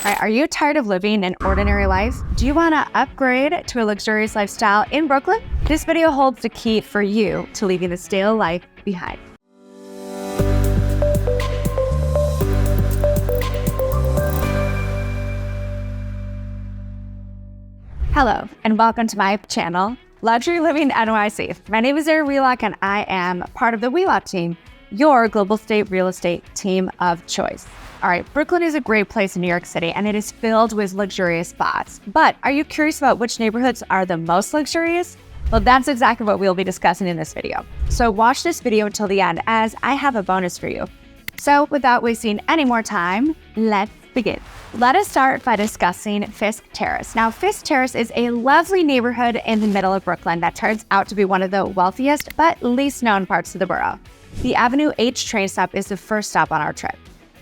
All right, are you tired of living an ordinary life? Do you want to upgrade to a luxurious lifestyle in Brooklyn? This video holds the key for you to leaving the stale life behind. Hello, and welcome to my channel, Luxury Living NYC. My name is Erin Wheelock, and I am part of the Wheelock team, your global state real estate team of choice. All right, Brooklyn is a great place in New York City, and it is filled with luxurious spots. But are you curious about which neighborhoods are the most luxurious? Well, that's exactly what we'll be discussing in this video. So watch this video until the end, as I have a bonus for you. So without wasting any more time, let's begin. Let us start by discussing Fiske Terrace. Now, Fiske Terrace is a lovely neighborhood in the middle of Brooklyn that turns out to be one of the wealthiest but least known parts of the borough. The Avenue H train stop is the first stop on our trip.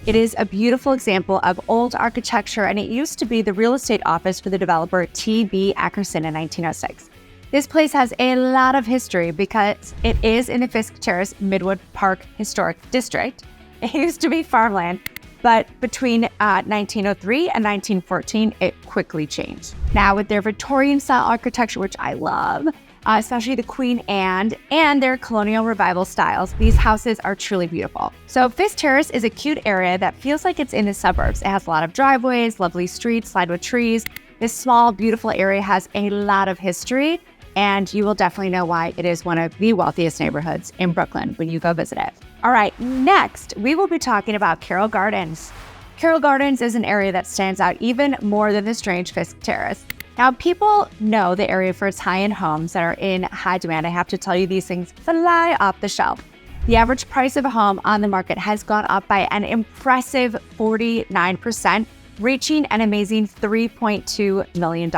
It is a beautiful example of old architecture, and it used to be the real estate office for the developer T.B. Ackerson in 1906. This place has a lot of history because it is in the Fiske Terrace Midwood Park Historic District. It used to be farmland, but between 1903 and 1914, it quickly changed. Now, with their Victorian-style architecture, which I love, especially the Queen Anne and their colonial revival styles, these houses are truly beautiful. So Fiske Terrace is a cute area that feels like it's in the suburbs. It has a lot of driveways, lovely streets lined with trees. This small, beautiful area has a lot of history, and you will definitely know why it is one of the wealthiest neighborhoods in Brooklyn when you go visit it. All right, next, we will be talking about Carroll Gardens. Carroll Gardens is an area that stands out even more than the strange Fiske Terrace. Now, people know the area for its high-end homes that are in high demand. I have to tell you, these things fly off the shelf. The average price of a home on the market has gone up by an impressive 49%, reaching an amazing $3.2 million.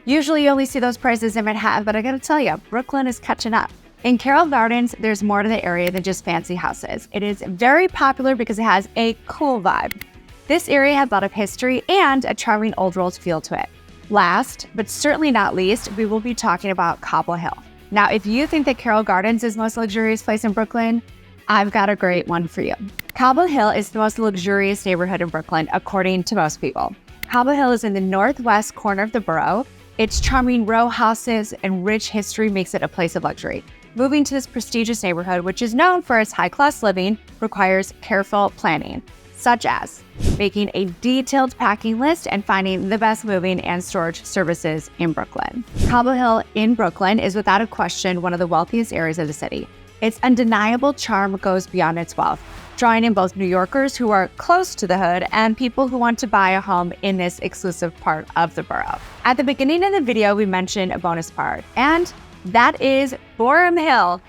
Usually you only see those prices in Manhattan, but I gotta tell you, Brooklyn is catching up. In Carroll Gardens, there's more to the area than just fancy houses. It is very popular because it has a cool vibe. This area has a lot of history and a charming old world feel to it. Last, but certainly not least, we will be talking about Cobble Hill. Now, if you think that Carroll Gardens is the most luxurious place in Brooklyn, I've got a great one for you. Cobble Hill is the most luxurious neighborhood in Brooklyn, according to most people. Cobble Hill is in the northwest corner of the borough. Its charming row houses and rich history makes it a place of luxury. Moving to this prestigious neighborhood, which is known for its high-class living, requires careful planning, such as making a detailed packing list and finding the best moving and storage services in Brooklyn. Cobble Hill in Brooklyn is without a question one of the wealthiest areas of the city. Its undeniable charm goes beyond its wealth, drawing in both New Yorkers who are close to the hood and people who want to buy a home in this exclusive part of the borough. At the beginning of the video, we mentioned a bonus part, and that is Borough Hill.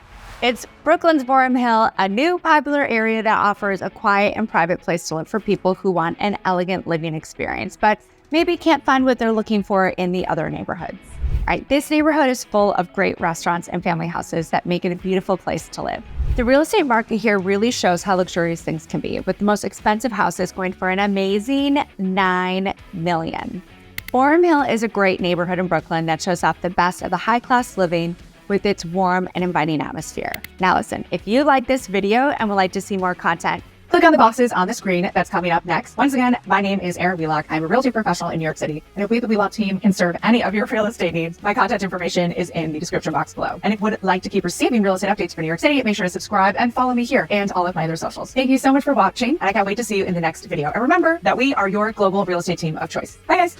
It's Brooklyn's Borough Hill, a new popular area that offers a quiet and private place to live for people who want an elegant living experience, but maybe can't find what they're looking for in the other neighborhoods. All right, this neighborhood is full of great restaurants and family houses that make it a beautiful place to live. The real estate market here really shows how luxurious things can be, with the most expensive houses going for an amazing $9 million. Borough Hill is a great neighborhood in Brooklyn that shows off the best of the high-class living with its warm and inviting atmosphere. Now listen, if you like this video and would like to see more content, click on the boxes on the screen that's coming up next. Once again, my name is Erin Wheelock. I'm a real estate professional in New York City. And if we, the Wheelock team, can serve any of your real estate needs, my contact information is in the description box below. And if you would like to keep receiving real estate updates for New York City, make sure to subscribe and follow me here and all of my other socials. Thank you so much for watching, and I can't wait to see you in the next video. And remember that we are your global real estate team of choice. Bye, guys.